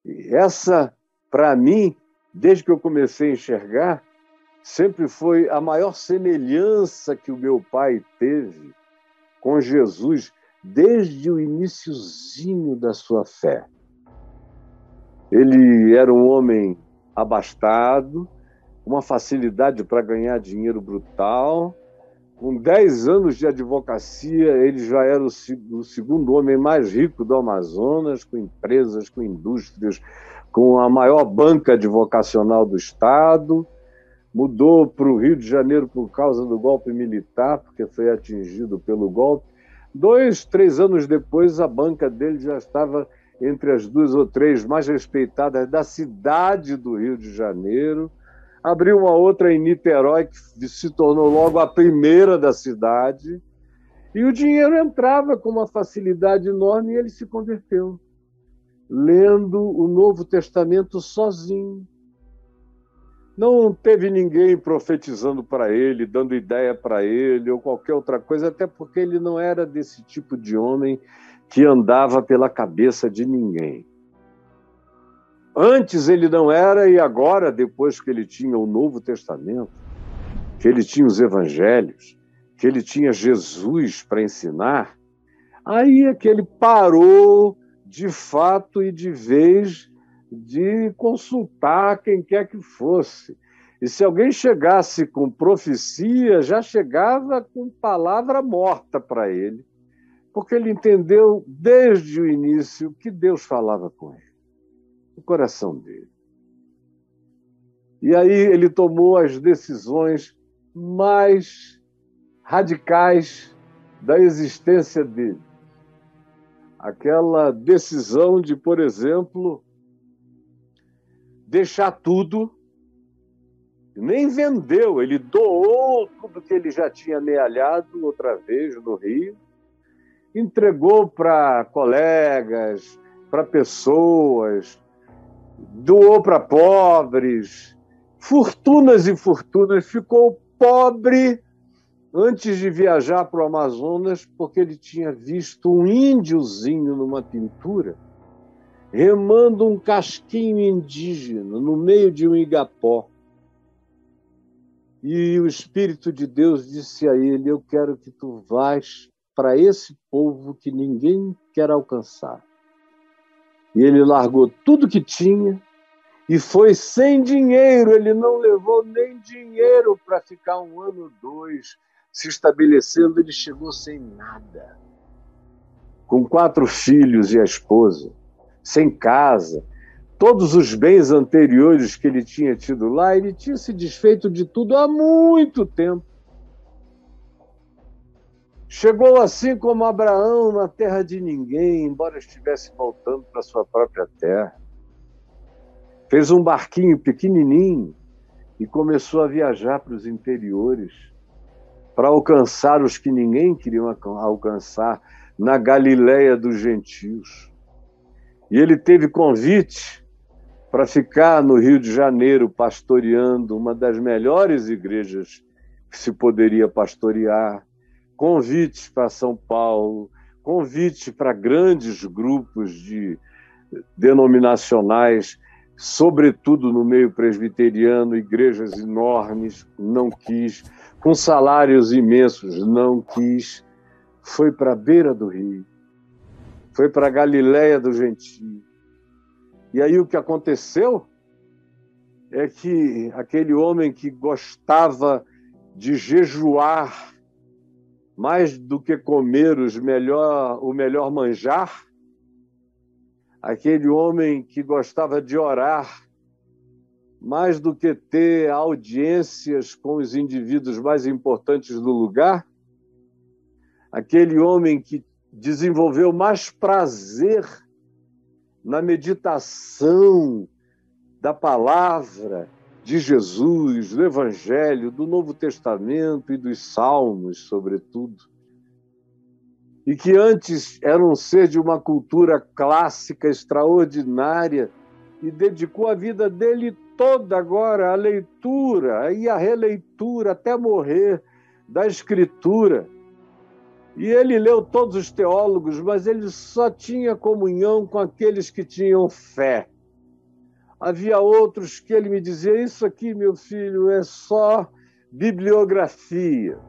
E essa, para mim, desde que eu comecei a enxergar, sempre foi a maior semelhança que o meu pai teve com Jesus desde o iniciozinho da sua fé. Ele era um homem abastado, uma facilidade para ganhar dinheiro brutal. Com 10 anos de advocacia, ele já era o segundo homem mais rico do Amazonas, com empresas, com indústrias, com a maior banca advocacional do Estado. Mudou para o Rio de Janeiro por causa do golpe militar, porque foi atingido pelo golpe. 2, 3 anos depois, a banca dele já estava entre as 2 ou 3 mais respeitadas da cidade do Rio de Janeiro. Abriu uma outra em Niterói, que se tornou logo a primeira da cidade. E o dinheiro entrava com uma facilidade enorme e ele se converteu, lendo o Novo Testamento sozinho. Não teve ninguém profetizando para ele, dando ideia para ele ou qualquer outra coisa, até porque ele não era desse tipo de homem que andava pela cabeça de ninguém. Antes ele não era, e agora, depois que ele tinha o Novo Testamento, que ele tinha os Evangelhos, que ele tinha Jesus para ensinar, aí é que ele parou de fato e de vez de consultar quem quer que fosse. E se alguém chegasse com profecia, já chegava com palavra morta para ele, porque ele entendeu desde o início que Deus falava com ele, no coração dele. E aí ele tomou as decisões mais radicais da existência dele. Aquela decisão de, por exemplo, deixar tudo, nem vendeu, ele doou tudo que ele já tinha amealhado outra vez no Rio, entregou para colegas, para pessoas, doou para pobres, fortunas e fortunas, ficou pobre antes de viajar para o Amazonas, porque ele tinha visto um índiozinho numa pintura remando um casquinho indígena no meio de um igapó. E o Espírito de Deus disse a ele: eu quero que tu vás para esse povo que ninguém quer alcançar. E ele largou tudo que tinha e foi sem dinheiro. Ele não levou nem dinheiro para ficar 1 ano ou 2 se estabelecendo. Ele chegou sem nada, com 4 filhos e a esposa, sem casa. Todos os bens anteriores que ele tinha tido lá, ele tinha se desfeito de tudo há muito tempo. Chegou assim como Abraão na terra de ninguém, embora estivesse voltando para sua própria terra. Fez um barquinho pequenininho e começou a viajar para os interiores, para alcançar os que ninguém queria alcançar, na Galileia dos gentios. E ele teve convite para ficar no Rio de Janeiro pastoreando uma das melhores igrejas que se poderia pastorear, convites para São Paulo, convites para grandes grupos denominacionais, sobretudo no meio presbiteriano, igrejas enormes, não quis, com salários imensos, não quis. Foi para a beira do rio, foi para a Galileia do Gentio. E aí o que aconteceu é que aquele homem que gostava de jejuar mais do que comer o melhor manjar, aquele homem que gostava de orar mais do que ter audiências com os indivíduos mais importantes do lugar, aquele homem que desenvolveu mais prazer na meditação da palavra de Jesus, do Evangelho, do Novo Testamento e dos Salmos, sobretudo, e que antes era um ser de uma cultura clássica extraordinária e dedicou a vida dele toda agora à leitura e à releitura até morrer da Escritura. E ele leu todos os teólogos, mas ele só tinha comunhão com aqueles que tinham fé. Havia outros que ele me dizia: isso aqui, meu filho, é só bibliografia,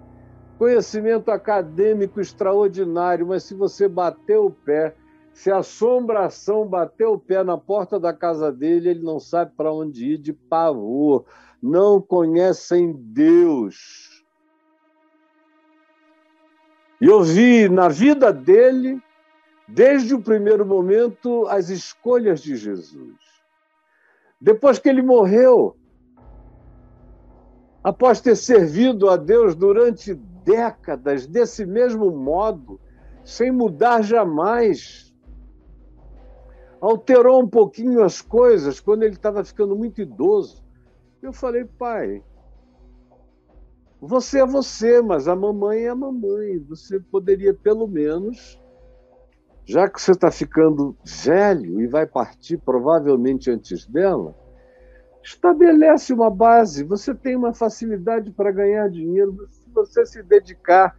conhecimento acadêmico extraordinário, mas se você bater o pé, se a assombração bater o pé na porta da casa dele, ele não sabe para onde ir de pavor, não conhecem Deus. E eu vi na vida dele, desde o primeiro momento, as escolhas de Jesus. Depois que ele morreu, após ter servido a Deus durante décadas, desse mesmo modo, sem mudar jamais, alterou um pouquinho as coisas quando ele estava ficando muito idoso. Eu falei: pai, você é você, mas a mamãe é a mamãe. Você poderia, pelo menos, já que você está ficando velho e vai partir provavelmente antes dela, estabelece uma base. Você tem uma facilidade para ganhar dinheiro. Se você se dedicar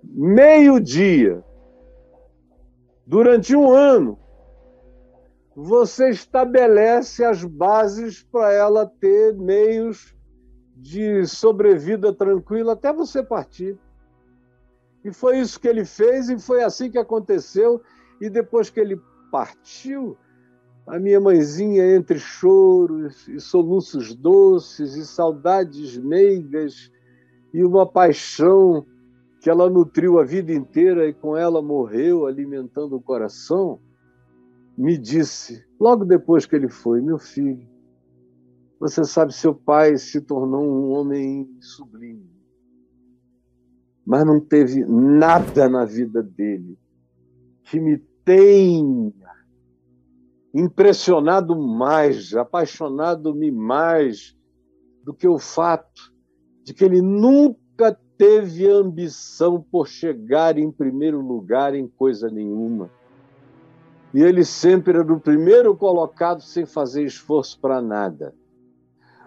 meio-dia durante um ano, você estabelece as bases para ela ter meios de sobrevida tranquila até você partir. E foi isso que ele fez, e foi assim que aconteceu. E depois que ele partiu, a minha mãezinha, entre choros e soluços doces e saudades meigas e uma paixão que ela nutriu a vida inteira e com ela morreu alimentando o coração, me disse, logo depois que ele foi: meu filho, você sabe, seu pai se tornou um homem sublime, mas não teve nada na vida dele que me tenha impressionado mais, apaixonado-me mais do que o fato de que ele nunca teve ambição por chegar em primeiro lugar em coisa nenhuma. E ele sempre era o primeiro colocado sem fazer esforço para nada.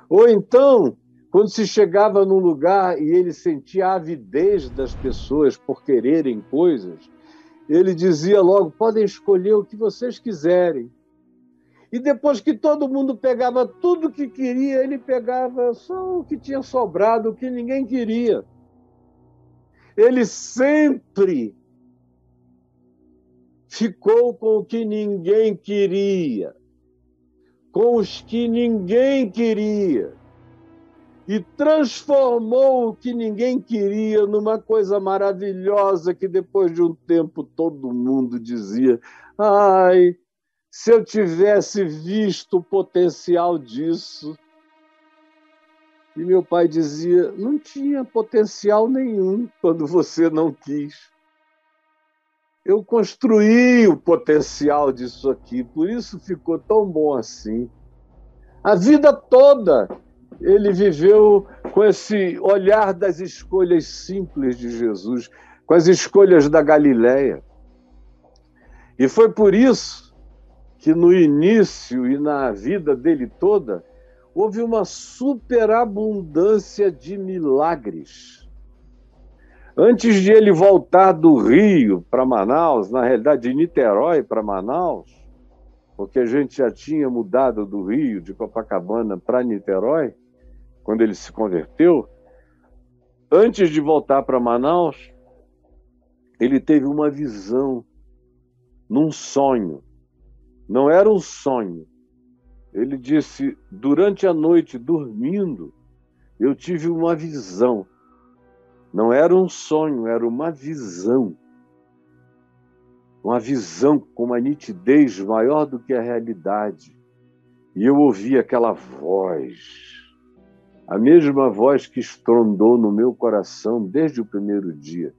Ou então, quando se chegava num lugar e ele sentia a avidez das pessoas por quererem coisas, ele dizia logo: podem escolher o que vocês quiserem. E depois que todo mundo pegava tudo o que queria, ele pegava só o que tinha sobrado, o que ninguém queria. Ele sempre ficou com o que ninguém queria, com os que ninguém queria, e transformou o que ninguém queria numa coisa maravilhosa que depois de um tempo todo mundo dizia: ai, se eu tivesse visto o potencial disso. E meu pai dizia: não tinha potencial nenhum quando você não quis. Eu construí o potencial disso aqui, por isso ficou tão bom assim. A vida toda ele viveu com esse olhar das escolhas simples de Jesus, com as escolhas da Galileia. E foi por isso que no início e na vida dele toda, houve uma superabundância de milagres. Antes de ele voltar do Rio para Manaus, na realidade de Niterói para Manaus, porque a gente já tinha mudado do Rio, de Copacabana, para Niterói, quando ele se converteu, antes de voltar para Manaus, ele teve uma visão, num sonho. Não era um sonho. Ele disse: durante a noite, dormindo, eu tive uma visão. Não era um sonho, era uma visão. Uma visão com uma nitidez maior do que a realidade. E eu ouvi aquela voz, a mesma voz que estrondou no meu coração desde o primeiro dia,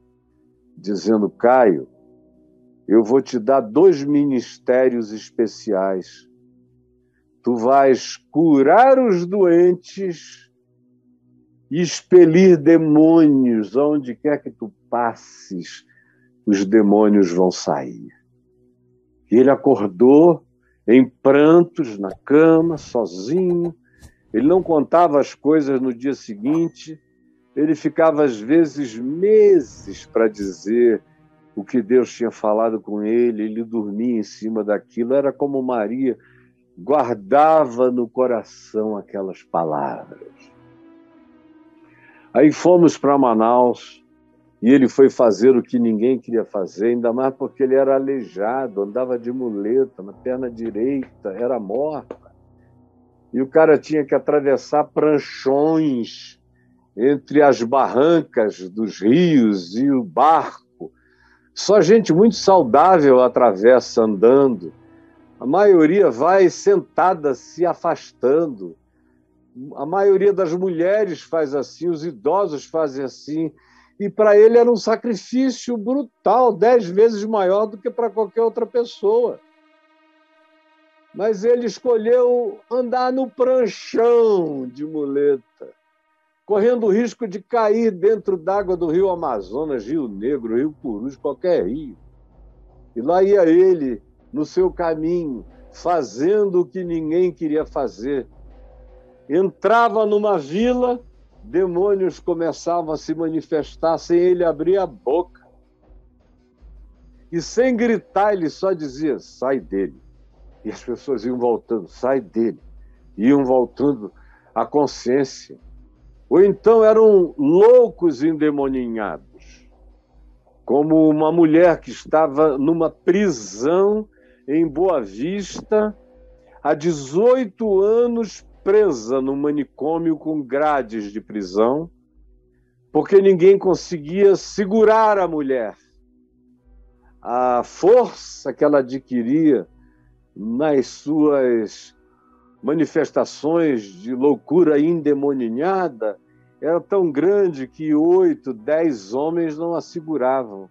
dizendo: Caio, eu vou te dar 2 ministérios especiais. Tu vais curar os doentes e expelir demônios. Onde quer que tu passes, os demônios vão sair. E ele acordou em prantos, na cama, sozinho. Ele não contava as coisas no dia seguinte. Ele ficava, às vezes, meses para dizer o que Deus tinha falado com ele. Ele dormia em cima daquilo. Era como Maria guardava no coração aquelas palavras. Aí fomos para Manaus e ele foi fazer o que ninguém queria fazer, ainda mais porque ele era aleijado, andava de muleta, na perna direita, era morta. E o cara tinha que atravessar pranchões entre as barrancas dos rios e o barco. Só gente muito saudável atravessa andando. A maioria vai sentada, se afastando. A maioria das mulheres faz assim, os idosos fazem assim. E para ele era um sacrifício brutal, 10 vezes maior do que para qualquer outra pessoa. Mas ele escolheu andar no pranchão de muleta, correndo o risco de cair dentro d'água do Rio Amazonas, Rio Negro, Rio Purus, qualquer rio. E lá ia ele, no seu caminho, fazendo o que ninguém queria fazer. Entrava numa vila, demônios começavam a se manifestar sem ele abrir a boca. E sem gritar, ele só dizia, sai dele. E as pessoas iam voltando, sai dele. Iam voltando à consciência. Ou então eram loucos endemoninhados, como uma mulher que estava numa prisão em Boa Vista, há 18 anos presa no manicômio com grades de prisão, porque ninguém conseguia segurar a mulher. A força que ela adquiria nas suas manifestações de loucura endemoninhada era tão grande que 8, 10 homens não a seguravam.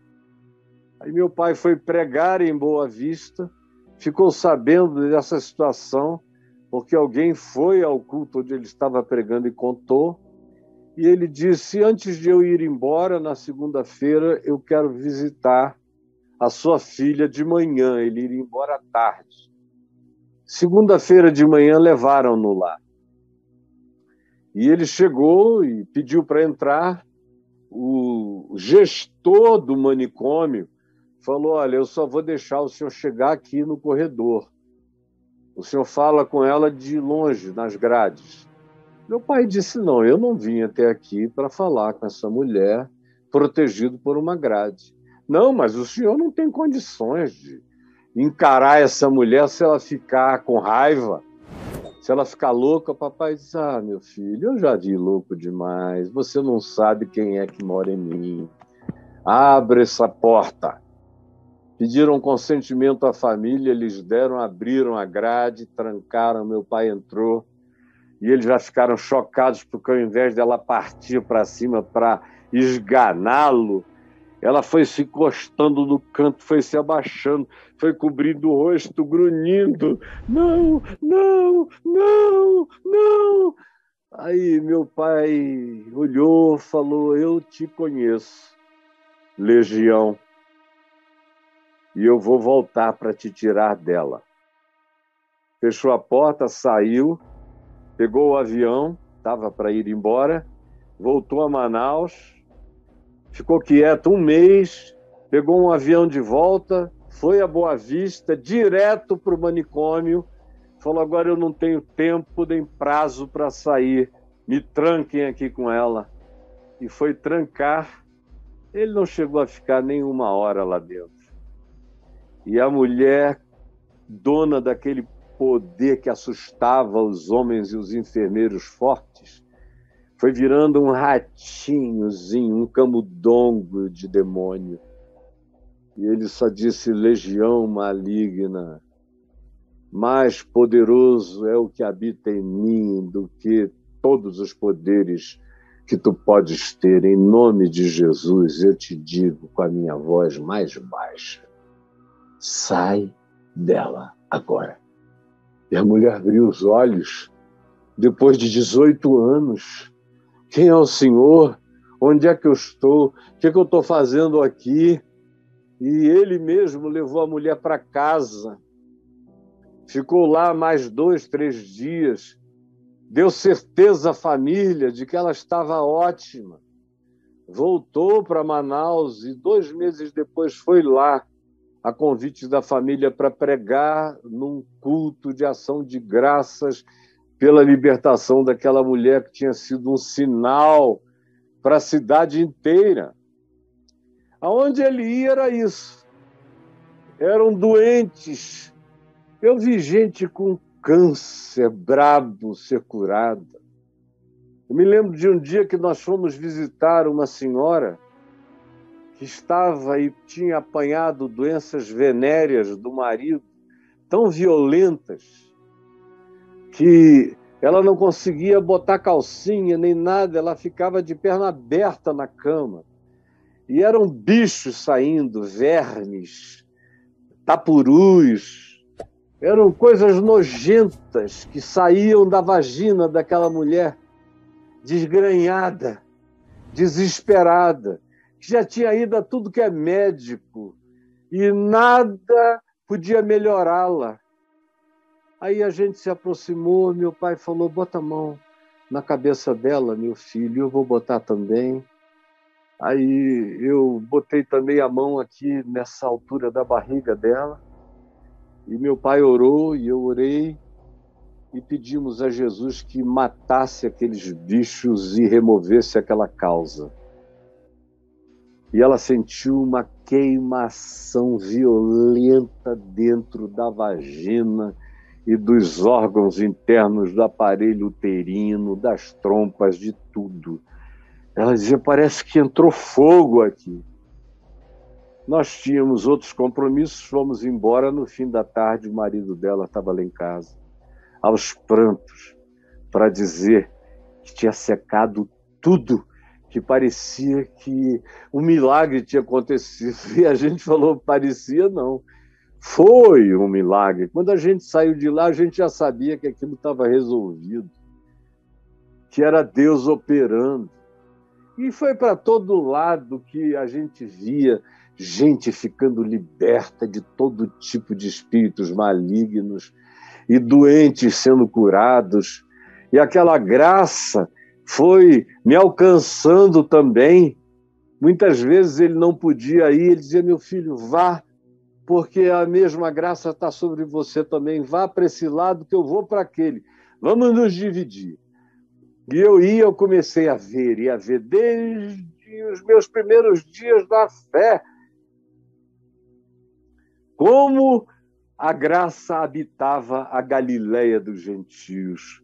Aí meu pai foi pregar em Boa Vista, ficou sabendo dessa situação, porque alguém foi ao culto onde ele estava pregando e contou, e ele disse, antes de eu ir embora, na segunda-feira, eu quero visitar a sua filha de manhã, ele iria embora à tarde. Segunda-feira de manhã levaram-no lá. E ele chegou e pediu para entrar. O gestor do manicômio falou, olha, eu só vou deixar o senhor chegar aqui no corredor. O senhor fala com ela de longe, nas grades. Meu pai disse, não, eu não vim até aqui para falar com essa mulher protegido por uma grade. Não, mas o senhor não tem condições de encarar essa mulher se ela ficar com raiva, se ela ficar louca. Papai diz, meu filho, eu já vi louco demais, você não sabe quem é que mora em mim. Abre essa porta. Pediram consentimento à família, eles deram, abriram a grade, trancaram, meu pai entrou, e eles já ficaram chocados, porque ao invés dela partir para cima para esganá-lo, ela foi se encostando no canto, foi se abaixando, foi cobrindo o rosto, grunhindo. Não, não, não, não. Aí meu pai olhou, falou, eu te conheço, Legião, e eu vou voltar para te tirar dela. Fechou a porta, saiu, pegou o avião, estava para ir embora, voltou a Manaus, ficou quieto um mês, pegou um avião de volta, foi a Boa Vista, direto para o manicômio, falou, agora eu não tenho tempo nem prazo para sair, me tranquem aqui com ela. E foi trancar, ele não chegou a ficar nem 1 hora lá dentro. E a mulher, dona daquele poder que assustava os homens e os enfermeiros fortes, foi virando um ratinhozinho, um camundongo de demônio. E ele só disse, legião maligna, mais poderoso é o que habita em mim do que todos os poderes que tu podes ter. Em nome de Jesus, eu te digo com a minha voz mais baixa, sai dela agora. E a mulher abriu os olhos, depois de 18 anos, quem é o Senhor? Onde é que eu estou? O que é que eu estou fazendo aqui? E ele mesmo levou a mulher para casa. Ficou lá mais 2, 3 dias. Deu certeza à família de que ela estava ótima. Voltou para Manaus e 2 meses depois foi lá a convite da família para pregar num culto de ação de graças pela libertação daquela mulher que tinha sido um sinal para a cidade inteira. Aonde ele ia era isso. Eram doentes. Eu vi gente com câncer brabo ser curada. Eu me lembro de um dia que nós fomos visitar uma senhora que estava e tinha apanhado doenças venéreas do marido, tão violentas, que ela não conseguia botar calcinha nem nada, ela ficava de perna aberta na cama. E eram bichos saindo, vermes, tapurus, eram coisas nojentas que saíam da vagina daquela mulher, desgrenhada, desesperada, que já tinha ido a tudo que é médico e nada podia melhorá-la. Aí a gente se aproximou, meu pai falou, bota a mão na cabeça dela, meu filho, eu vou botar também. Aí eu botei também a mão aqui nessa altura da barriga dela, e meu pai orou e eu orei, e pedimos a Jesus que matasse aqueles bichos e removesse aquela causa. E ela sentiu uma queimação violenta dentro da vagina e dos órgãos internos do aparelho uterino, das trompas, de tudo. Ela dizia, parece que entrou fogo aqui. Nós tínhamos outros compromissos, fomos embora. No fim da tarde, o marido dela estava lá em casa, aos prantos, para dizer que tinha secado tudo, que parecia que um milagre tinha acontecido. E a gente falou, parecia não. Foi um milagre. Quando a gente saiu de lá, a gente já sabia que aquilo estava resolvido, que era Deus operando. E foi para todo lado que a gente via gente ficando liberta de todo tipo de espíritos malignos e doentes sendo curados. E aquela graça foi me alcançando também. Muitas vezes ele não podia ir, ele dizia, meu filho, vá, porque a mesma graça está sobre você também. Vá para esse lado que eu vou para aquele. Vamos nos dividir. E eu comecei a ver desde os meus primeiros dias da fé, como a graça habitava a Galileia dos gentios.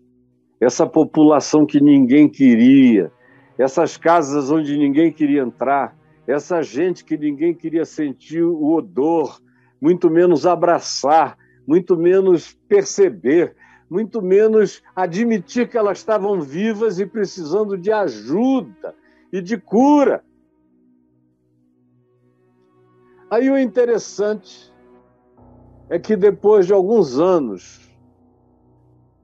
Essa população que ninguém queria, essas casas onde ninguém queria entrar, essa gente que ninguém queria sentir o odor, muito menos abraçar, muito menos perceber, muito menos admitir que elas estavam vivas e precisando de ajuda e de cura. Aí o interessante é que depois de alguns anos,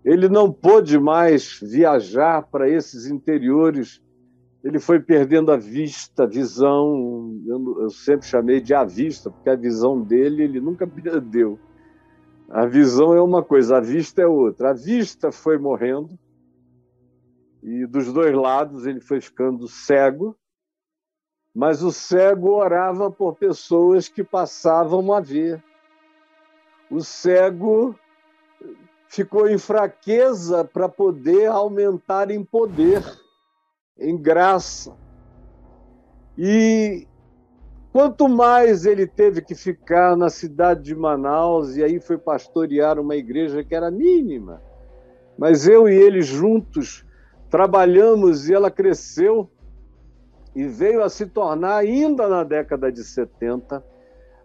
ele não pôde mais viajar para esses interiores, ele foi perdendo a vista, a visão, eu sempre chamei de a vista, porque a visão dele ele nunca perdeu. A visão é uma coisa, a vista é outra. A vista foi morrendo e dos dois lados ele foi ficando cego, mas o cego orava por pessoas que passavam a ver. O cego ficou em fraqueza para poder aumentar em poder, em graça. E quanto mais ele teve que ficar na cidade de Manaus, e aí foi pastorear uma igreja que era mínima, mas eu e ele juntos trabalhamos e ela cresceu e veio a se tornar, ainda na década de 70,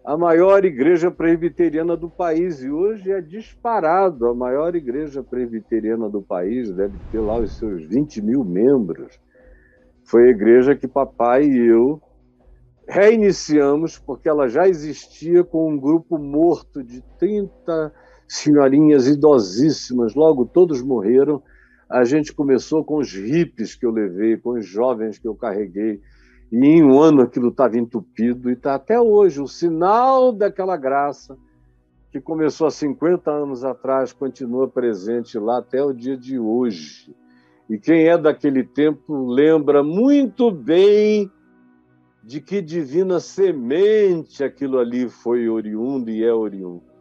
a maior igreja presbiteriana do país. E hoje é disparado a maior igreja presbiteriana do país, deve ter lá os seus 20 mil membros. Foi a igreja que papai e eu reiniciamos, porque ela já existia com um grupo morto de 30 senhorinhas idosíssimas, logo todos morreram. A gente começou com os hippies que eu levei, com os jovens que eu carreguei, e em um ano aquilo estava entupido, e está até hoje. O sinal daquela graça, que começou há 50 anos atrás, continua presente lá até o dia de hoje. E quem é daquele tempo lembra muito bem de que divina semente aquilo ali foi oriundo e é oriundo.